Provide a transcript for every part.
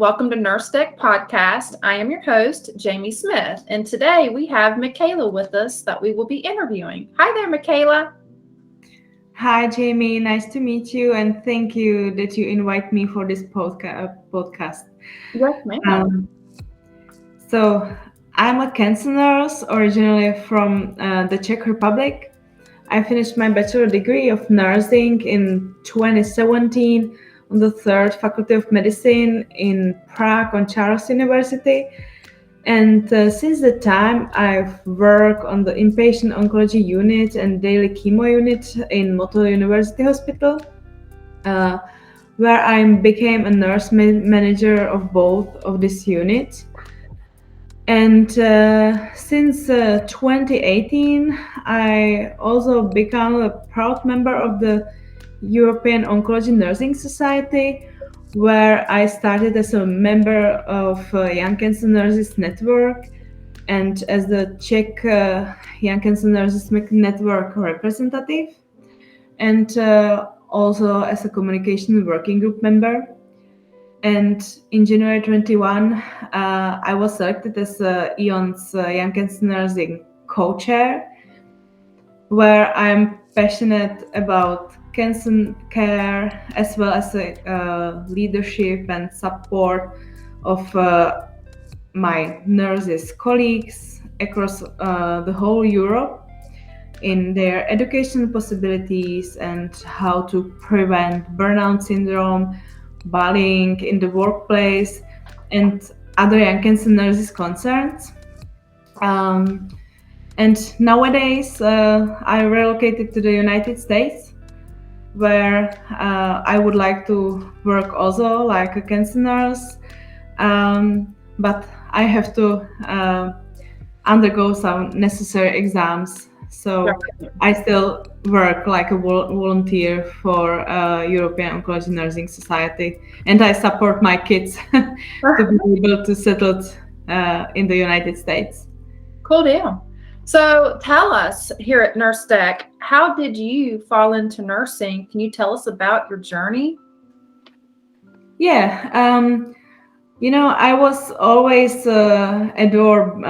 Welcome to Nurse Deck Podcast. I am your host, Jamie Smith, and today we have Michaela with us that we will be interviewing. Hi there, Michaela. Hi, Jamie. Nice to meet you, and thank you that you invite me for this podcast. Yes, ma'am. So, I'm a cancer nurse, originally from the Czech Republic. I finished my bachelor degree of nursing in 2017 on the third Faculty of Medicine in Prague on Charles University. And since that time, I've worked on the inpatient oncology unit and daily chemo unit in Motol University Hospital, where I became a nurse manager of both of these units. And since 2018, I also become a proud member of the European Oncology Nursing Society, where I started as a member of Young Cancer Nurses Network and as the Czech Young Cancer Nurses Network representative, and also as a communication working group member. And in January 21, I was selected as EON's Young Cancer Nursing co-chair, where I'm passionate about cancer care as well as leadership and support of my nurses colleagues across the whole Europe in their educational possibilities and how to prevent burnout syndrome, bullying in the workplace, and other young cancer nurses concerns. And nowadays, I relocated to the United States, where I would like to work also like a cancer nurse, but I have to undergo some necessary exams. So I still work like a volunteer for European Oncology Nursing Society, and I support my kids to be able to settle in the United States. Cool deal. So tell us here at Nurse Deck, how did you fall into nursing? Can you tell us about your journey? Yeah, I was always adored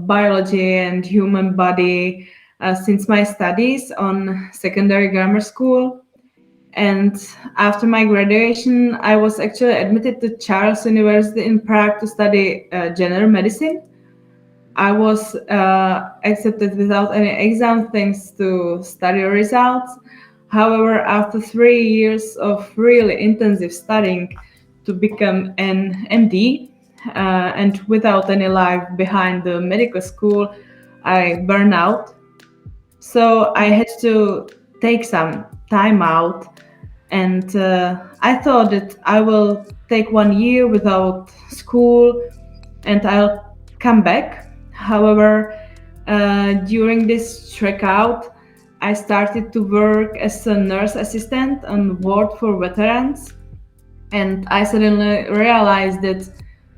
biology and human body since my studies on secondary grammar school. And after my graduation, I was actually admitted to Charles University in Prague to study general medicine. I was accepted without any exam thanks to study results. However, after 3 years of really intensive studying to become an MD and without any life behind the medical school, I burned out. So I had to take some time out, and I thought that I will take 1 year without school and I'll come back. However, during this trek out, I started to work as a nurse assistant on ward for veterans, and I suddenly realized that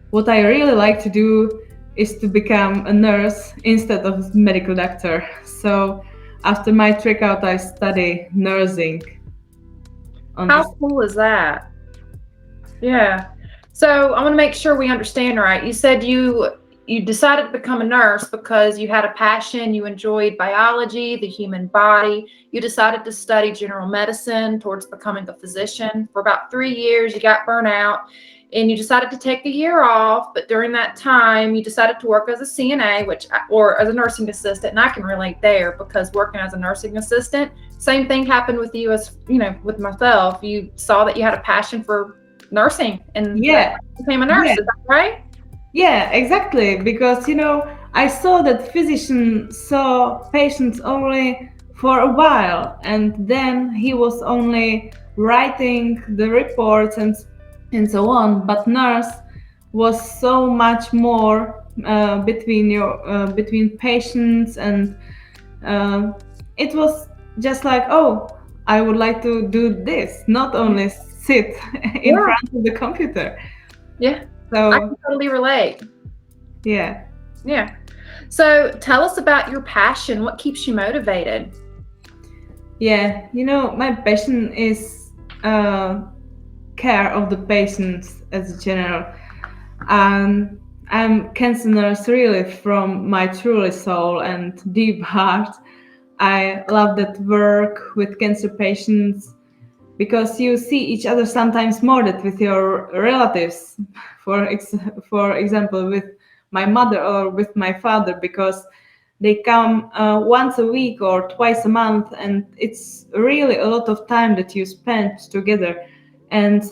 what I really like to do is to become a nurse instead of a medical doctor. So after my trek out, I study nursing. How cool is that? Yeah. So I want to make sure we understand right. You said you decided to become a nurse because you had a passion, you enjoyed biology, the human body. You decided to study general medicine towards becoming a physician. For about 3 years, you got burnt out and you decided to take a year off. But during that time, you decided to work as a CNA, or as a nursing assistant. And I can relate there because working as a nursing assistant, same thing happened with you as, with myself. You saw that you had a passion for nursing and became a nurse. Is that right? Yeah, exactly. Because, I saw that physicians saw patients only for a while, and then he was only writing the reports and so on. But nurse was so much more between patients, and it was just like, oh, I would like to do this, not only sit in front of the computer. Yeah. So I can totally relate. Yeah. So tell us about your passion. What keeps you motivated? Yeah, my passion is care of the patients as a general. I'm cancer nurse really from my truly soul and deep heart. I love that work with cancer patients because you see each other sometimes more than with your relatives. For example, with my mother or with my father, because they come once a week or twice a month, and it's really a lot of time that you spend together. And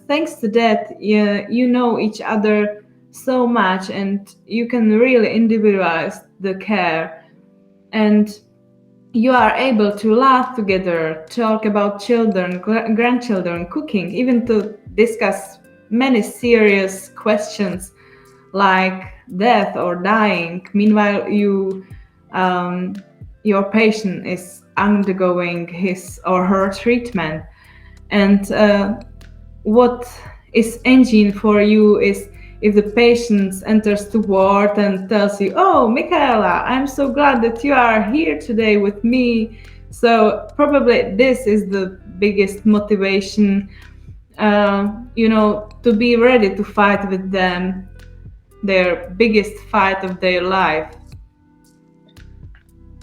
thanks to that, you know each other so much, and you can really individualize the care. And you are able to laugh together, talk about children, grandchildren, cooking, even to discuss many serious questions like death or dying. Meanwhile, your patient is undergoing his or her treatment. And what is engine for you is if the patient enters the ward and tells you, "Oh, Michaela, I'm so glad that you are here today with me." So probably this is the biggest motivation, to be ready to fight with them, their biggest fight of their life.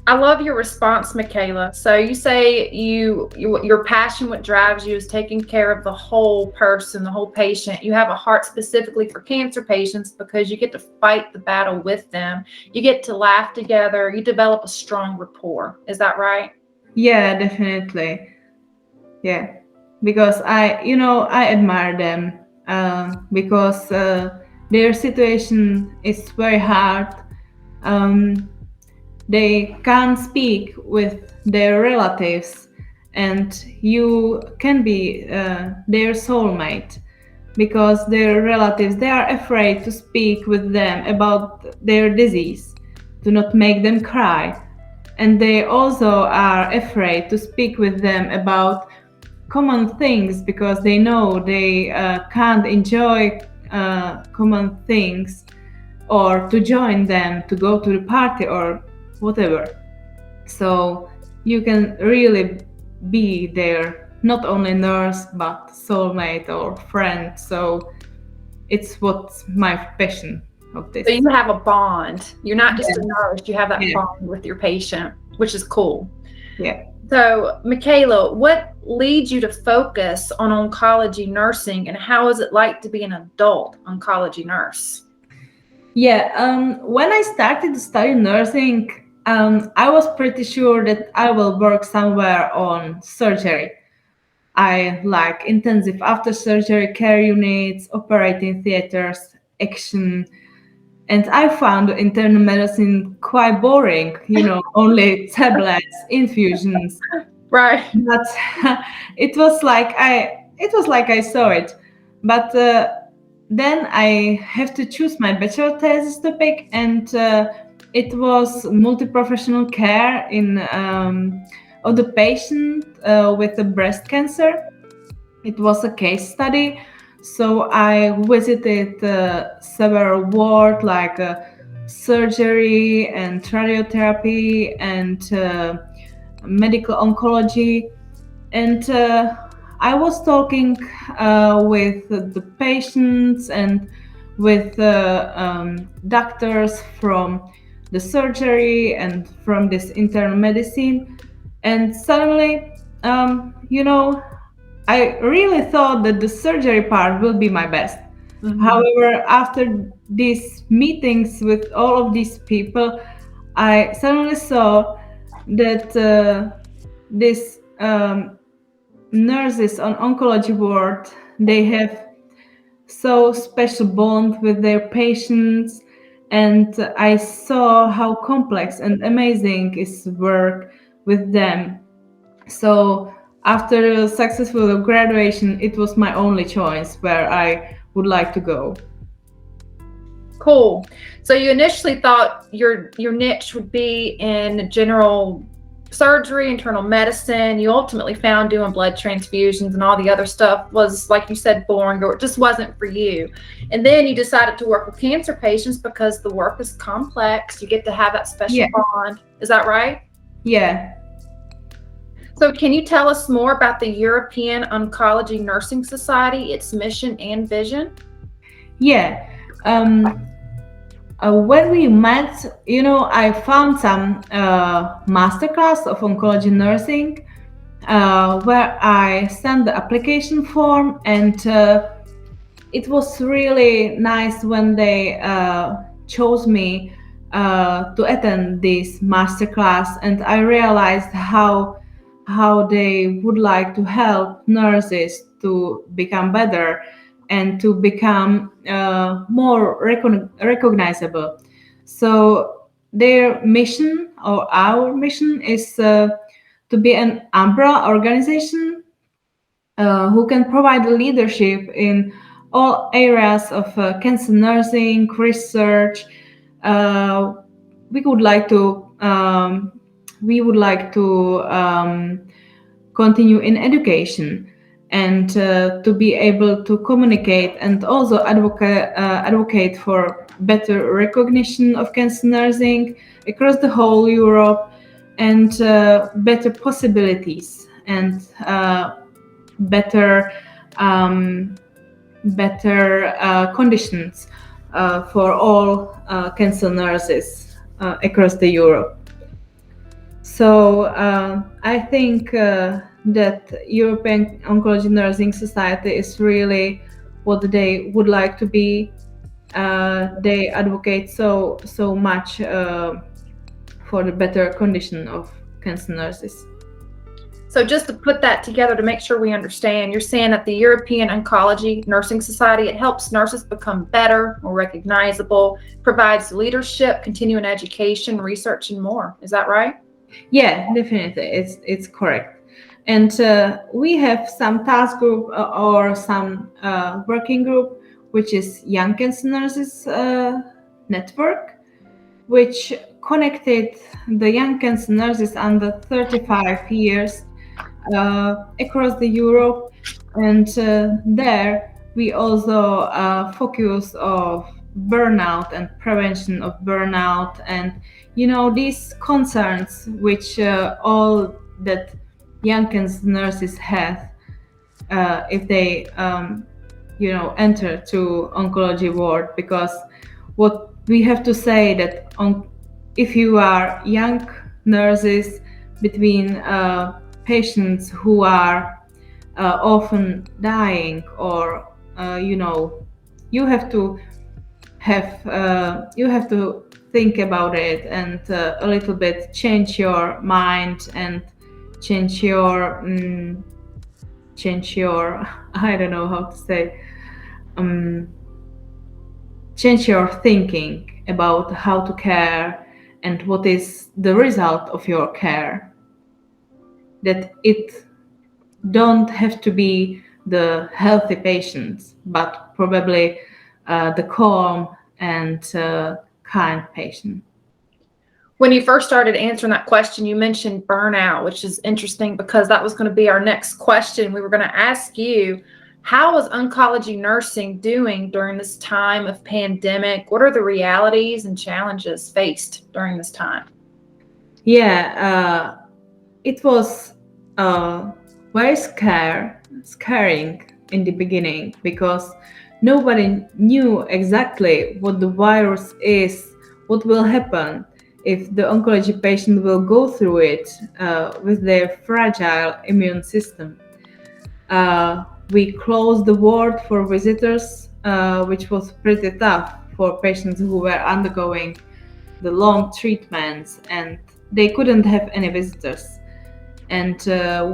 I love your response, Michaela. So you say your passion, what drives you, is taking care of the whole person, the whole patient. You have a heart specifically for cancer patients because you get to fight the battle with them. You get to laugh together. You develop a strong rapport. Is that right? Yeah, definitely. Yeah, because I admire them because their situation is very hard. Um, they can't speak with their relatives, and you can be their soulmate because their relatives, they are afraid to speak with them about their disease, to not make them cry. And they also are afraid to speak with them about common things because they know they can't enjoy common things, or to join them to go to the party or whatever. So you can really be their not only nurse but soulmate or friend. So it's what's my passion of this. So you have a bond. You're not just a nurse, you have that Yeah. bond with your patient, which is cool. Yeah. So, Michaela, what leads you to focus on oncology nursing, and how is it like to be an adult oncology nurse? Yeah, when I started to study nursing, I was pretty sure that I will work somewhere on surgery. I like intensive after surgery care units, operating theaters, action. And I found internal medicine quite boring, only tablets, infusions. Right. But it was like I saw it. But then I have to choose my bachelor thesis topic, and it was multi-professional care of the patient with the breast cancer. It was a case study, so I visited several wards like surgery and radiotherapy and medical oncology, and I was talking with the patients and with doctors from the surgery and from this internal medicine, and suddenly, I really thought that the surgery part will be my best. Mhm. However, after these meetings with all of these people, I suddenly saw that these nurses on oncology ward, they have so special bond with their patients, and I saw how complex and amazing is work with them. So after a successful graduation, it was my only choice where I would like to go. Cool. So you initially thought your niche would be in general surgery, internal medicine. You ultimately found doing blood transfusions and all the other stuff was, like you said, boring, or it just wasn't for you. And then you decided to work with cancer patients because the work is complex. You get to have that special Yeah. bond. Is that right? Yeah. So can you tell us more about the European Oncology Nursing Society, its mission and vision? Yeah. When we met, I found some masterclass of oncology nursing where I sent the application form, and it was really nice when they chose me to attend this masterclass, and I realized how they would like to help nurses to become better and to become more recognizable. So their mission, or our mission, is to be an umbrella organization who can provide leadership in all areas of cancer nursing, research. Uh, we would like to continue in education, and to be able to communicate and also advocate for better recognition of cancer nursing across the whole Europe, and better possibilities, and better conditions for all cancer nurses across the Europe. So I think that European Oncology Nursing Society is really what they would like to be. They advocate so much for the better condition of cancer nurses. So just to put that together to make sure we understand, you're saying that the European Oncology Nursing Society, it helps nurses become better, more recognizable, provides leadership, continuing education, research, and more. Is that right? Yeah, definitely. It's correct. And we have some task group or some working group, which is Young Cancer Nurses Network, which connected the young cancer nurses under 35 years across the Europe. And there we also focus of burnout and prevention of burnout, and these concerns which all that young cancer nurses have if they enter to oncology world. Because what we have to say that if you are young nurses between patients who are often dying, or you have to think about it, and a little bit change your mind, and change your I don't know how to say, change your thinking about how to care and what is the result of your care. That it don't have to be the healthy patients, but probably the calm and kind patient. When you first started answering that question, you mentioned burnout, which is interesting because that was going to be our next question. We were going to ask you, how is oncology nursing doing during this time of pandemic? What are the realities and challenges faced during this time? Yeah, it was very scaring in the beginning, because nobody knew exactly what the virus is, what will happen if the oncology patient will go through it with their fragile immune system. We closed the ward for visitors, which was pretty tough for patients who were undergoing the long treatments, and they couldn't have any visitors. And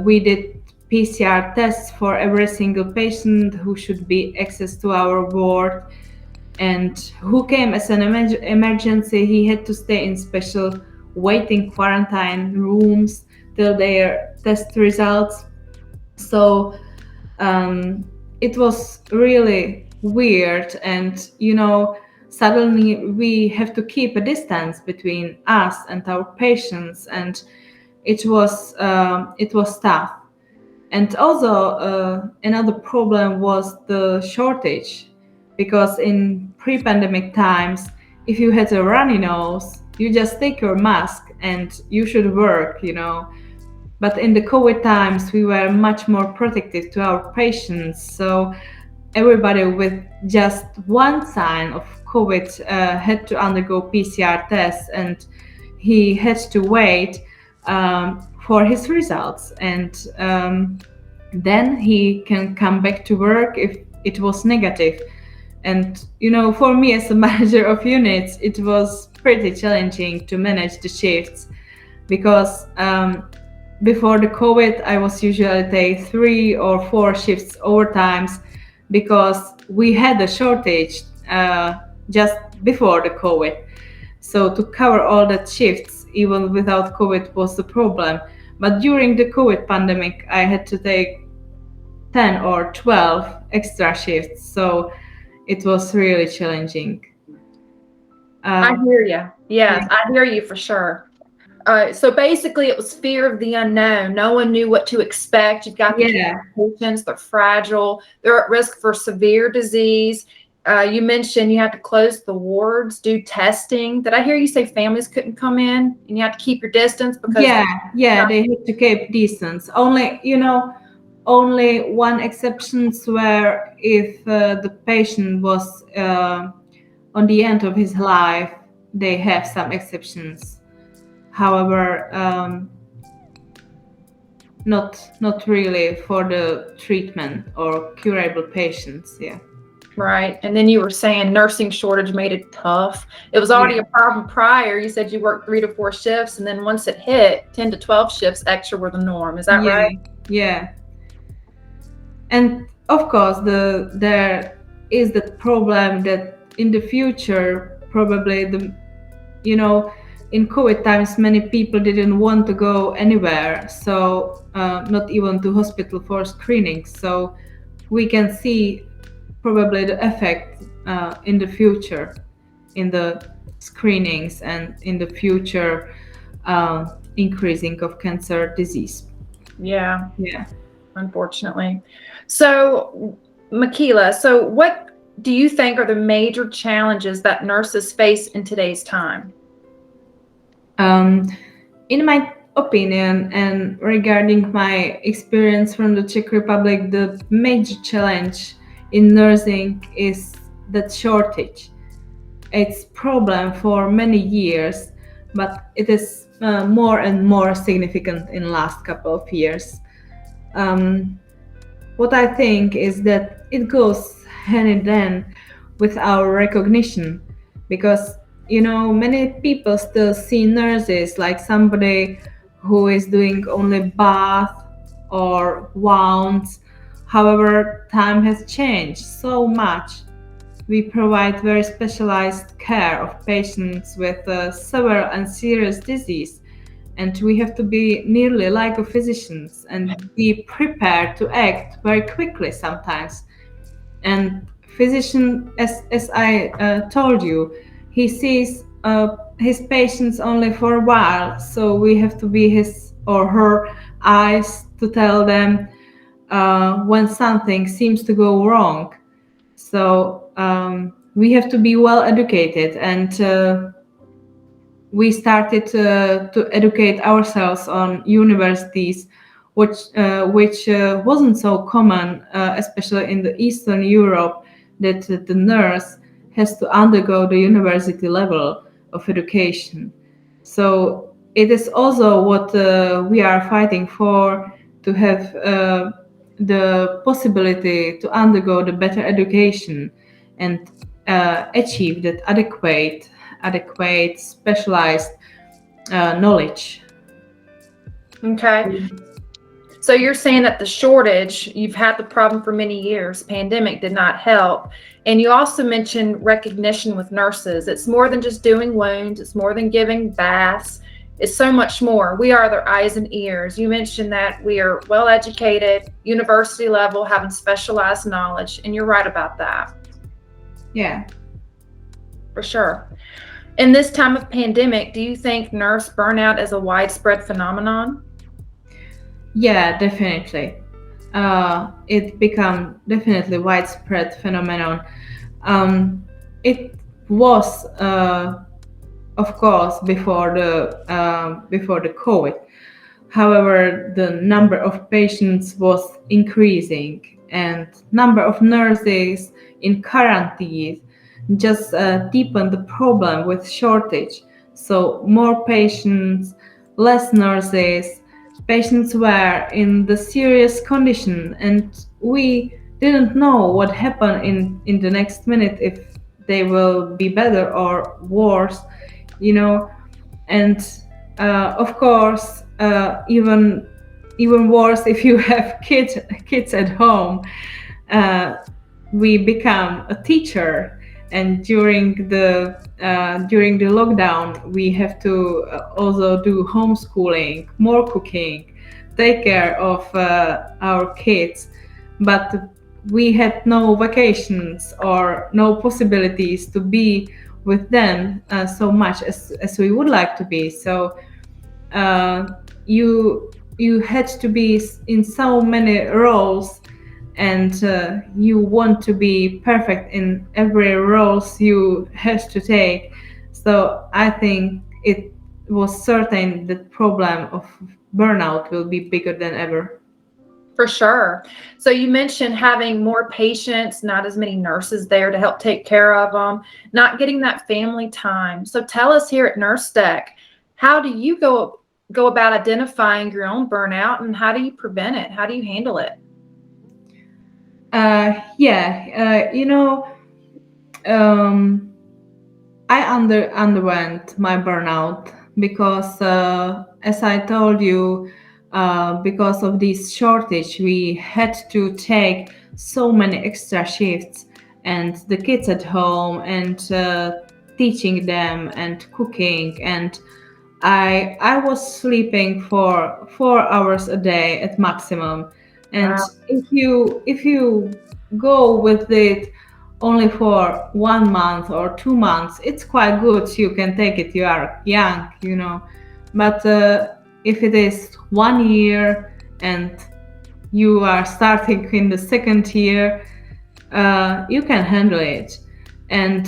we did PCR tests for every single patient who should be access to our ward, and who came as an emergency. He had to stay in special waiting quarantine rooms till their test results. So it was really weird, and suddenly we have to keep a distance between us and our patients, and it was tough. And also another problem was the shortage, because in pre-pandemic times, if you had a runny nose, you just take your mask and you should work, But in the COVID times, we were much more protective to our patients. So everybody with just one sign of COVID had to undergo PCR tests, and he had to wait for his results. And then he can come back to work if it was negative. And for me as a manager of units, it was pretty challenging to manage the shifts because before the COVID, I was usually take 3 or 4 shifts overtimes because we had a shortage just before the COVID. So to cover all that shifts, even without COVID, was the problem. But during the COVID pandemic, I had to take 10 or 12 extra shifts. So it was really challenging. I hear you. Yes, I hear you for sure. So basically, it was fear of the unknown. No one knew what to expect. You've got the patients; they're fragile. They're at risk for severe disease. You mentioned you had to close the wards, do testing. Did I hear you say families couldn't come in, and you have to keep your distance? Because they had to keep distance. Only one exceptions were if the patient was on the end of his life. They have some exceptions. However, not really for the treatment or curable patients. Yeah. Right. And then you were saying nursing shortage made it tough. It was already a problem prior. You said you worked 3 to 4 shifts, and then once it hit, 10 to 12 shifts extra were the norm. Is that right? Yeah. And of course, there is the problem that in the future, probably in COVID times, many people didn't want to go anywhere, so not even to hospital for screening. So we can see probably the effect in the future, in the screenings and in the future increasing of cancer disease. Yeah. Unfortunately. So, Michaela, what do you think are the major challenges that nurses face in today's time? In my opinion, and regarding my experience from the Czech Republic, the major challenge in nursing is that shortage. It's problem for many years, but it is more and more significant in the last couple of years. What I think is that it goes hand in hand with our recognition, because many people still see nurses like somebody who is doing only bath or wounds. However, time has changed so much. We provide very specialized care of patients with severe and serious disease, and we have to be nearly like a physicians and be prepared to act very quickly sometimes. And physician, as I told you, he sees his patients only for a while, so we have to be his or her eyes to tell them when something seems to go wrong. So we have to be well educated, and we started to educate ourselves on universities, which wasn't so common, especially in the Eastern Europe, that the nurse has to undergo the university level of education. So it is also what we are fighting for, to have the possibility to undergo the better education and achieve that adequate specialized knowledge. Okay. So you're saying that the shortage, you've had the problem for many years. Pandemic did not help. And you also mentioned recognition with nurses. It's more than just doing wounds. It's more than giving baths. It's so much more. We are their eyes and ears. You mentioned that we are well educated, university level, having specialized knowledge. And you're right about that. Yeah. For sure. In this time of pandemic, do you think nurse burnout is a widespread phenomenon? Yeah, definitely. It become definitely widespread phenomenon. It was, of course, before the COVID. However, the number of patients was increasing, and number of nurses in quarantine just deepened the problem with shortage. So more patients, less nurses, patients were in the serious condition, and we didn't know what happened in the next minute, if they will be better or worse, you know. And of course, even worse if you have kids at home. uh, we become a teacher, and during the lockdown we have to also do homeschooling, more cooking, take care of our kids. But we had no vacations or no possibilities to be with them so much as we would like to be. So uh, you had to be in so many roles, and you want to be perfect in every roles you have to take. So I think it was certain that problem of burnout will be bigger than ever. For sure. So you mentioned having more patients, not as many nurses there to help take care of them, not getting that family time. So tell us here at Nurse Tech, how do you go about identifying your own burnout, and how do you prevent it? How do you handle it? Um, I underwent my burnout because, as I told you, because of this shortage, we had to take so many extra shifts, and the kids at home, and teaching them, and cooking, and I was sleeping for 4 hours a day at maximum. And Wow. if you go with it only for 1 month or 2 months, it's quite good. You can take it. You are young, you know. But if it is 1 year and you are starting in the second year, you can handle it. And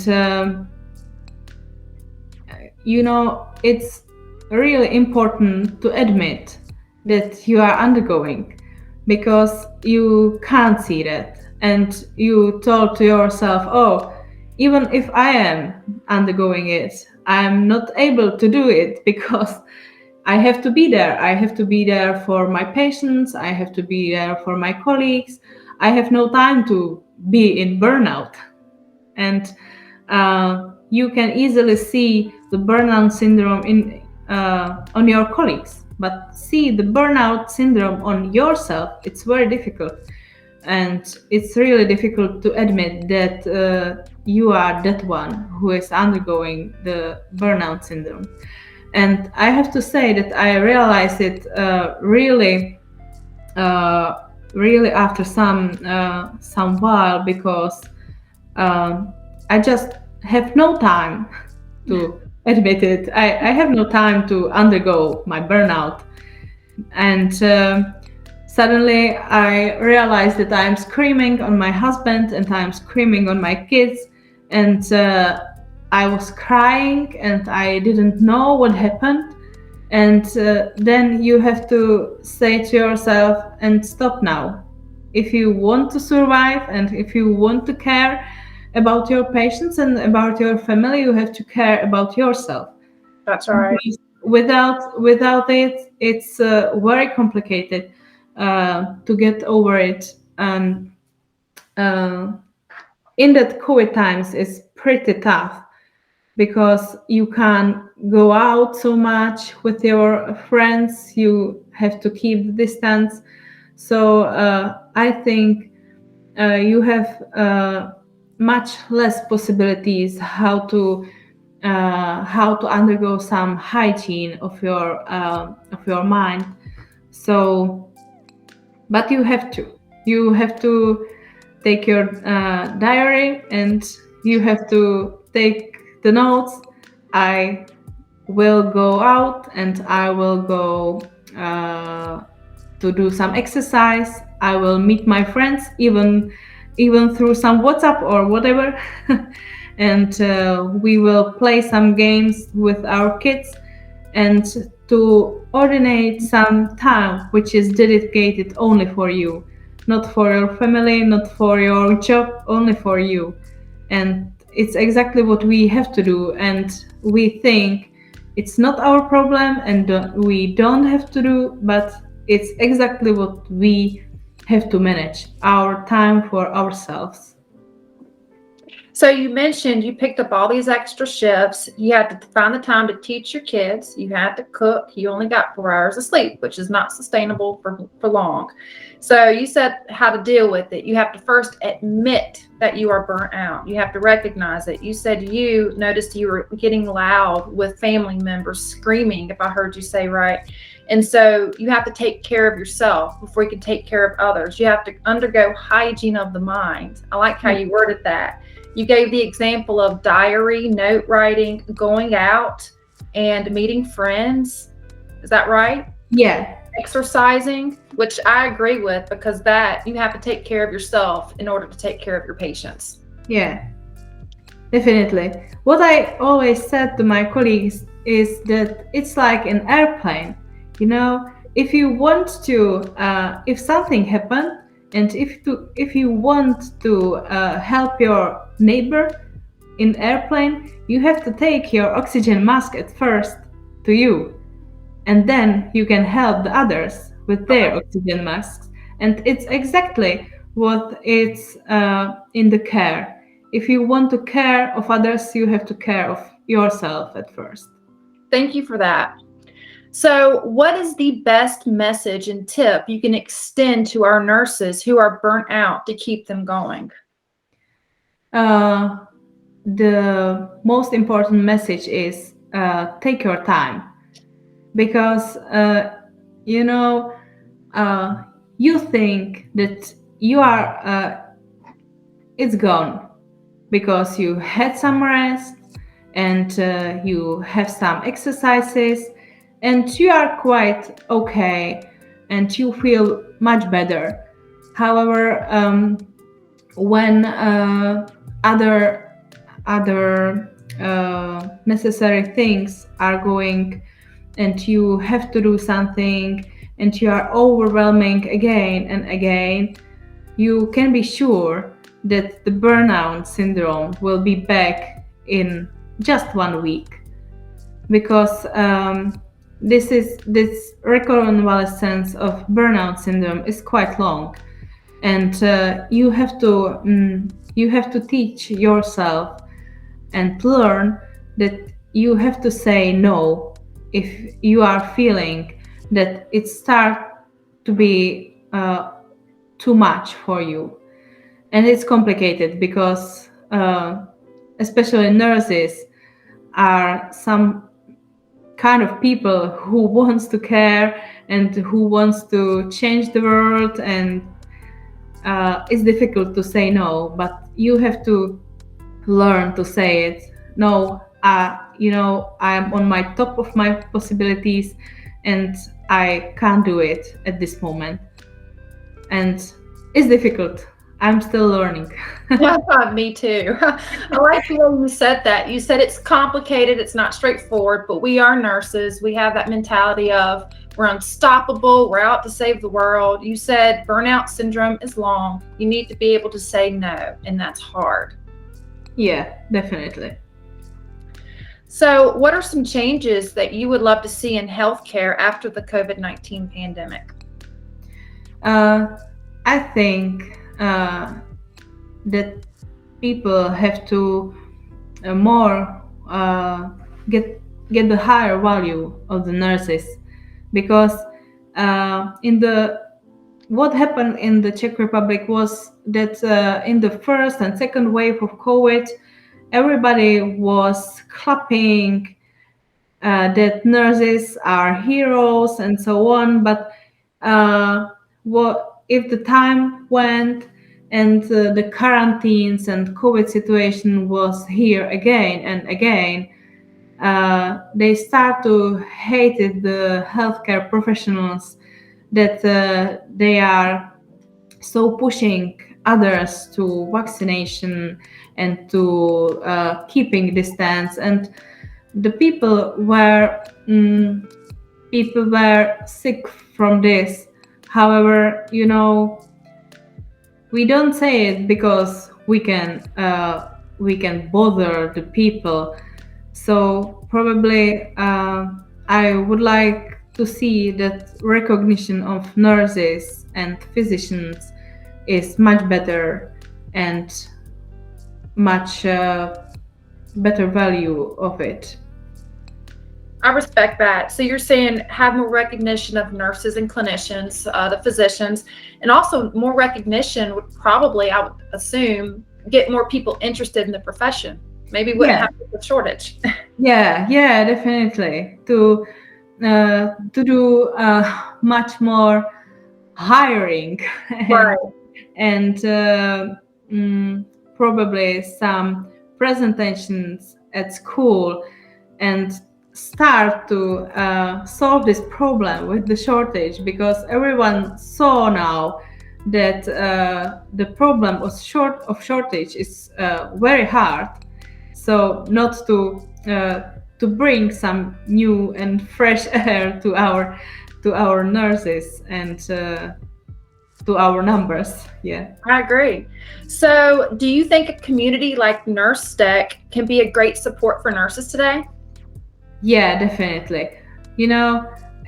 it's really important to admit that you are undergoing, because you can't see that, and you told to yourself, oh, even if I am undergoing it, I'm not able to do it because I have to be there. I have to be there for my patients. I have to be there for my colleagues. I have no time to be in burnout. And you can easily see the burnout syndrome on your colleagues, but see the burnout syndrome on yourself, it's very difficult. And it's really difficult to admit that you are that one who is undergoing the burnout syndrome. And I have to say that I realized it really after some while, because I just have no time to admit it. I have no time to undergo my burnout. And suddenly I realized that I'm screaming on my husband, and I'm screaming on my kids, and I was crying, and I didn't know what happened. And then you have to say to yourself, and stop now. If you want to survive, and if you want to care about your patients and about your family, you have to care about yourself. That's right. Because without it, it's very complicated to get over it. And in that COVID times, it's pretty tough, because you can't go out so much with your friends. You have to keep the distance. So I think you have much less possibilities how to undergo some hygiene of your mind. So, but you have to take your diary, and you have to take the notes. I will go out, and I will go to do some exercise. I will meet my friends, even through some WhatsApp or whatever. And we will play some games with our kids. and to ordinate some time which is dedicated only for you, not for your family, not for your job, only for you. And it's exactly what we have to do, and we think it's not our problem and we don't have to do, but it's exactly what we have to manage, our time for ourselves. So you mentioned you picked up all these extra shifts. You had to find the time to teach your kids. You had to cook. You only got 4 hours of sleep, which is not sustainable for long. So you said how to deal with it. You have to first admit that you are burnt out. You have to recognize it. You said you noticed you were getting loud with family members screaming, if I heard you say right. And so you have to take care of yourself before you can take care of others. You have to undergo hygiene of the mind. I like how you worded that. You gave the example of diary, note writing, going out and meeting friends. Is that right? Yeah. Exercising, which I agree with, because that you have to take care of yourself in order to take care of your patients. Yeah, definitely. What I always said to my colleagues is that it's like an airplane. You know, if you want to, if something happened, and if you want to help your neighbor in airplane, you have to take your oxygen mask at first to you, and then you can help the others with their oxygen masks. And it's exactly what it's in the care. If you want to care of others, you have to care of yourself at first. Thank you for that. So, what is the best message and tip you can extend to our nurses who are burnt out to keep them going? The most important message is take your time, because you think that you are it's gone because you had some rest and you have some exercises and you are quite okay and you feel much better. However, when other necessary things are going and you have to do something and you are overwhelming again and again, you can be sure that the burnout syndrome will be back in just 1 week, because this reconvalescence of burnout syndrome is quite long, and you have to teach yourself and learn that you have to say no if you are feeling that it starts to be too much for you. And it's complicated because especially nurses are some kind of people who wants to care and who wants to change the world, and it's difficult to say no, but you have to learn to say it. No, I'm on my top of my possibilities and I can't do it at this moment. And it's difficult. I'm still learning. Me too. I like the way you said that. You said it's complicated, it's not straightforward, but we are nurses. We have that mentality of we're unstoppable, we're out to save the world. You said burnout syndrome is long. You need to be able to say no, and that's hard. Yeah, definitely. So, what are some changes that you would love to see in healthcare after the COVID-19 pandemic? I think that people have to more get the higher value of the nurses, because what happened in the Czech Republic was that in the first and second wave of COVID, everybody was clapping that nurses are heroes and so on. But what if the time went and the quarantines and COVID situation was here again and again, they start to hate the healthcare professionals, that they are so pushing others to vaccination and to keeping distance. And the people were sick from this. However, we don't say it because we can bother the people. So probably I would like to see that recognition of nurses and physicians is much better and much better value of it. I respect that. So you're saying have more recognition of nurses and clinicians, the physicians, and also more recognition would probably, I would assume, get more people interested in the profession. Maybe we wouldn't have a shortage. Yeah, definitely. To do much more hiring Right. and probably some presentations at school and start to solve this problem with the shortage, because everyone saw now that the problem of shortage is very hard. So not to bring some new and fresh air to our nurses and to our numbers. Yeah, I agree. So do you think a community like Nurse Tech can be a great support for nurses today? yeah, definitely.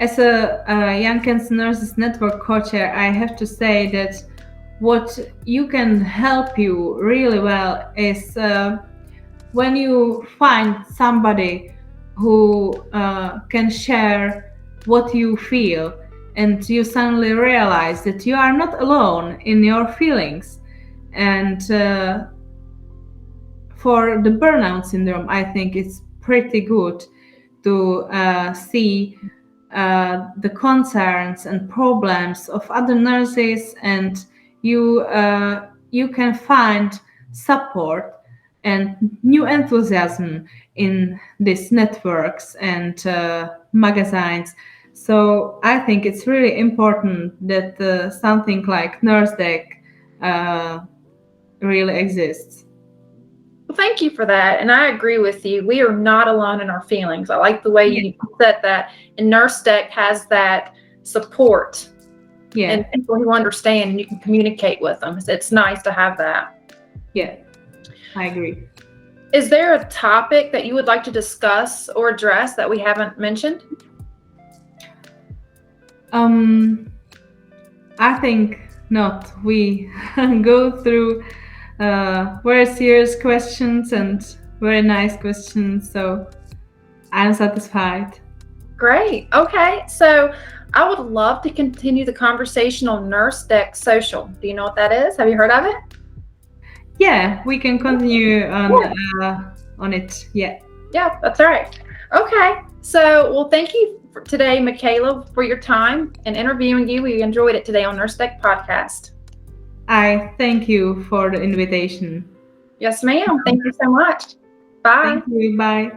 As a Young Cancer Nurses Network co-chair, I have to say that what you can help you really well is when you find somebody who can share what you feel, and you suddenly realize that you are not alone in your feelings. And for the burnout syndrome, I think it's pretty good to see the concerns and problems of other nurses, and you can find support and new enthusiasm in these networks and magazines. So I think it's really important that something like NurseDeck really exists. Well, thank you for that. And I agree with you. We are not alone in our feelings. I like the way you said that. And Nurse Tech has that support and people who understand, and you can communicate with them. It's nice to have that. Yeah, I agree. Is there a topic that you would like to discuss or address that we haven't mentioned? I think not. We go through very serious questions and very nice questions, so I'm satisfied. Great. Okay. So I would love to continue the conversation on Nurse Tech Social. Do you know what that is? Have you heard of it? Yeah, we can continue on it. Yeah. Yeah, that's right. Okay. So, well, thank you for today, Michaela, for your time and interviewing you. We enjoyed it today on Nurse Tech Podcast. I thank you for the invitation. Yes, ma'am. Thank you so much. Bye. Thank you. Bye.